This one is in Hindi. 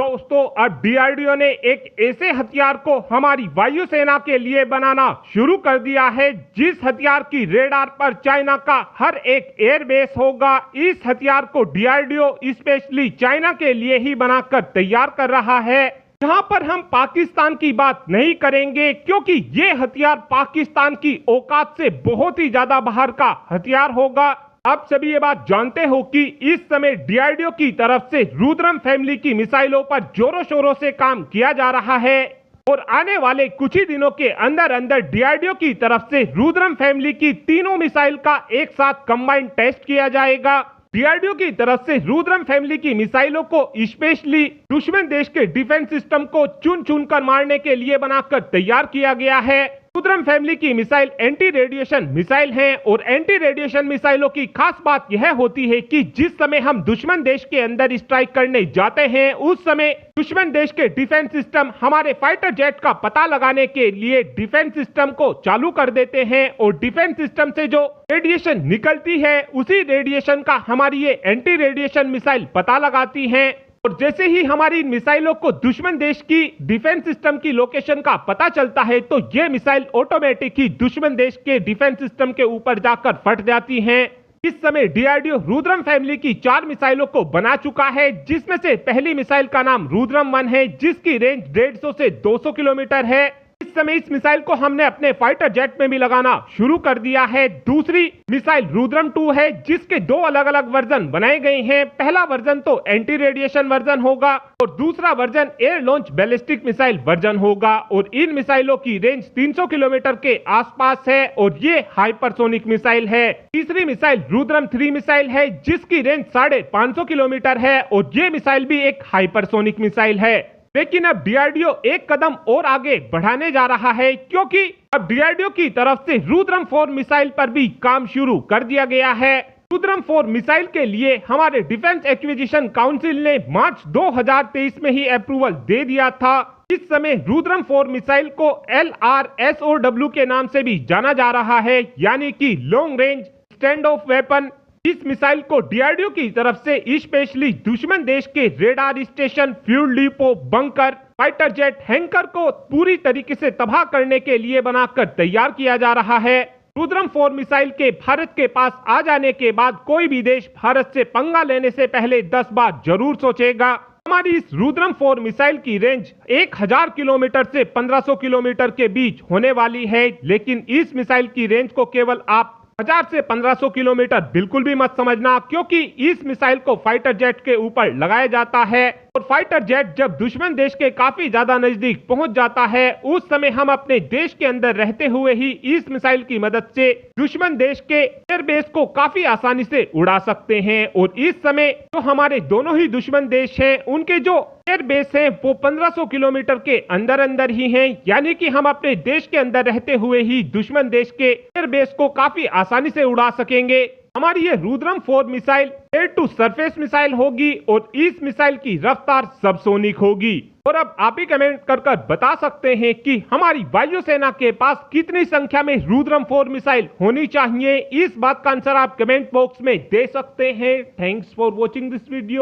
दोस्तों, अब डीआरडीओ ने एक ऐसे हथियार को हमारी वायुसेना के लिए बनाना शुरू कर दिया है जिस हथियार की रेडार पर चाइना का हर एक एयरबेस होगा। इस हथियार को डीआरडीओ स्पेशली चाइना के लिए ही बनाकर तैयार कर रहा है। यहाँ पर हम पाकिस्तान की बात नहीं करेंगे क्योंकि ये हथियार पाकिस्तान की औकात से बहुत ही ज्यादा बाहर का हथियार होगा। आप सभी ये बात जानते हो कि इस समय डीआरडीओ की तरफ से रुद्रम फैमिली की मिसाइलों पर जोरों शोरों से काम किया जा रहा है और आने वाले कुछ ही दिनों के अंदर अंदर डीआरडीओ की तरफ से रुद्रम फैमिली की तीनों मिसाइल का एक साथ कंबाइंड टेस्ट किया जाएगा। डीआरडीओ की तरफ से रुद्रम फैमिली की मिसाइलों को स्पेशली दुश्मन देश के डिफेंस सिस्टम को चुन चुन कर मारने के लिए बनाकर तैयार किया गया है। रुद्रम फैमिली की मिसाइल एंटी रेडिएशन मिसाइल हैं और एंटी रेडिएशन मिसाइलों की खास बात यह होती है कि जिस समय हम दुश्मन देश के अंदर स्ट्राइक करने जाते हैं उस समय दुश्मन देश के डिफेंस सिस्टम हमारे फाइटर जेट का पता लगाने के लिए डिफेंस सिस्टम को चालू कर देते हैं और डिफेंस सिस्टम से जो रेडिएशन निकलती है उसी रेडिएशन का हमारी ये एंटी रेडिएशन मिसाइल पता लगाती है और जैसे ही हमारी मिसाइलों को दुश्मन देश की डिफेंस सिस्टम की लोकेशन का पता चलता है तो ये मिसाइल ऑटोमेटिक ही दुश्मन देश के डिफेंस सिस्टम के ऊपर जाकर फट जाती हैं। इस समय डीआरडीओ रुद्रम फैमिली की 4 मिसाइलों को बना चुका है जिसमें से पहली मिसाइल का नाम रुद्रम 1 है जिसकी रेंज 150 से 200 किलोमीटर है। इस समय इस मिसाइल को हमने अपने फाइटर जेट में भी लगाना शुरू कर दिया है। दूसरी मिसाइल रुद्रम 2 है जिसके 2 अलग अलग वर्जन बनाए गए हैं। पहला वर्जन तो एंटी रेडिएशन वर्जन होगा और दूसरा version air launch ballistic missile version होगा और इन मिसाइलों की रेंज 300 किलोमीटर के आसपास है और ये हाइपरसोनिक मिसाइल है। तीसरी मिसाइल रुद्रम 3 मिसाइल है जिसकी रेंज 550 किलोमीटर है और ये मिसाइल भी एक हाइपरसोनिक मिसाइल है। लेकिन अब डीआरडीओ एक कदम और आगे बढ़ाने जा रहा है क्योंकि अब डीआरडीओ की तरफ से रुद्रम 4 मिसाइल पर भी काम शुरू कर दिया गया है। रुद्रम 4 मिसाइल के लिए हमारे डिफेंस एक्विजिशन काउंसिल ने मार्च 2023 में ही अप्रूवल दे दिया था। इस समय रुद्रम 4 मिसाइल को LRSOW के नाम से भी जाना जा रहा है, यानी कि long range stand of weapon. इस मिसाइल को डीआरडीओ की तरफ से स्पेशली दुश्मन देश के radar station, fuel depot, bunker, fighter jet, hanker को पूरी तरीके से तबाह करने के लिए बनाकर तैयार किया जा रहा है। रुद्रम 4 मिसाइल के भारत के पास आ जाने के बाद कोई भी देश भारत से पंगा लेने से पहले 10 बार जरूर सोचेगा। हमारी इस रुद्रम 4 मिसाइल की रेंज 1000 किलोमीटर से 1500 किलोमीटर के बीच होने वाली है, लेकिन इस मिसाइल की रेंज को केवल आप 1000 से 1500 किलोमीटर बिल्कुल भी मत समझना क्योंकि इस मिसाइल को फाइटर जेट के ऊपर लगाया जाता है और फाइटर जेट जब दुश्मन देश के काफी ज्यादा नजदीक पहुंच जाता है उस समय हम अपने देश के अंदर रहते हुए ही इस मिसाइल की मदद से दुश्मन देश के एयरबेस को काफी आसानी से उड़ा सकते हैं। और इस समय जो हमारे दोनों ही दुश्मन देश हैं उनके जो एयरबेस हैं वो 1500 किलोमीटर के अंदर अंदर ही हैं, यानी कि हम अपने देश के अंदर रहते हुए ही दुश्मन देश के एयरबेस को काफी आसानी से उड़ा सकेंगे। हमारी ये Rudram 4 missile air to surface missile होगी और इस मिसाइल की रफ्तार सबसोनिक होगी। और अब आप ही कमेंट कर बता सकते हैं कि हमारी वायुसेना के पास कितनी संख्या में रुद्रम 4 मिसाइल होनी चाहिए। इस बात का आंसर आप कमेंट बॉक्स में दे सकते हैं। Thanks for watching this video.